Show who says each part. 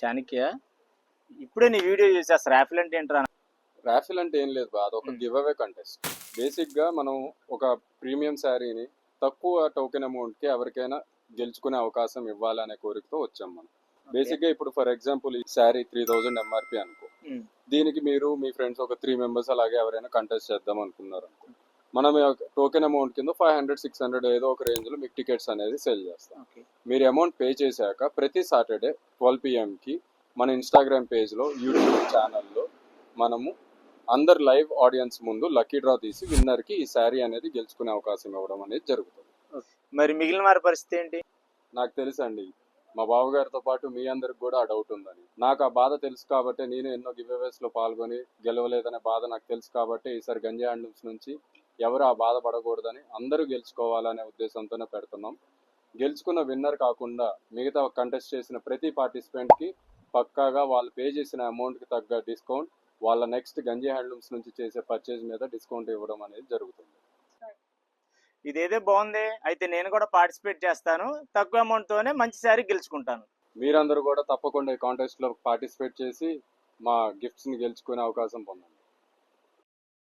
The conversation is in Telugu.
Speaker 1: చాణక్య, ఇప్పుడే నీ వీడియో చూసి అసలు రాఫిల్ అంటే ఏంట్రా?
Speaker 2: రాఫిల్ అంటే ఏం లేదు బా, అదొక గివ్ అవే కంటెస్ట్. బేసిక్ గా మనం ఒక ప్రీమియం శారీని తక్కువ టోకెన్ అమౌంట్ కి ఎవరికైనా గెలుచుకునే అవకాశం ఇవ్వాలనే కోరికతో వచ్చాం మనం. బేసిక్ గా ఇప్పుడు ఫర్ ఎగ్జాంపుల్ ఈ శారీ 3000 ఎంఆర్పి అనుకో, దీనికి మీరు మీ ఫ్రెండ్స్ ఒక 3 మెంబర్స్ అలాగే ఎవరైనా కంటెస్ట్ చేద్దాం అనుకున్నారు అనుకో, మనం టోకెన్ అమౌంట్ కింద 500-600 ఏదో ఒక రేంజ్ లో మీకు టికెట్స్ అనేది సేల్ చేస్తాం. మీరు అమౌంట్ పే చేశాక ప్రతి సాటర్డే 12 PM కి మన ఇన్స్టాగ్రామ్ పేజ్ లో, యూట్యూబ్ ఛానల్లో మనము అందరు లైవ్ ఆడియన్స్ ముందు లక్కీ డ్రా తీసి విన్నర్ కి ఈ శారీ అనేది గెలుచుకునే అవకాశం ఇవ్వడం అనేది జరుగుతుంది.
Speaker 1: మరి మిగిలిన వారి పరిస్థితి ఏంటి?
Speaker 2: నాకు తెలుసండి, మా బావగారితో పాటు మీ అందరికి కూడా ఆ డౌట్ ఉందని. నాకు ఆ బాధ తెలుసు కాబట్టి నేను ఎన్నో గివ్ అవేస్ లో పాల్గొని గెలవలేదనే బాధ నాకు తెలుసు కాబట్టి ఈసారి గంజా హ్యాండ్లూమ్స్ నుంచి ఎవరు ఆ బాధ పడకూడదని, అందరూ గెలుచుకోవాలనే ఉద్దేశంతోనే పెడుతున్నాం. గెలుచుకున్న విన్నర్ కాకుండా మిగతా కంటెస్ట్ చేసిన ప్రతి పార్టిసిపెంట్ కి పక్కాగా వాళ్ళు పే చేసిన అమౌంట్ కి తగ్గ డిస్కౌంట్, వాళ్ళ నెక్స్ట్ గంజీ హ్యాండ్లూమ్స్ నుంచి చేసే పర్చేజ్ మీద డిస్కౌంట్ ఇవ్వడం అనేది జరుగుతుంది.
Speaker 1: ఇదేదో బాగుంది, అయితే నేను కూడా పార్టిసిపేట్ చేస్తాను. తక్కువ అమౌంట్ తోనే మంచి శారీ గెలుచుకుంటాను.
Speaker 2: మీరందరూ కూడా తప్పకుండా ఈ కాంటెస్ట్ లో పార్టిసిపేట్ చేసి మా గిఫ్ట్స్ ని గెలుచుకునే అవకాశం పొందండి.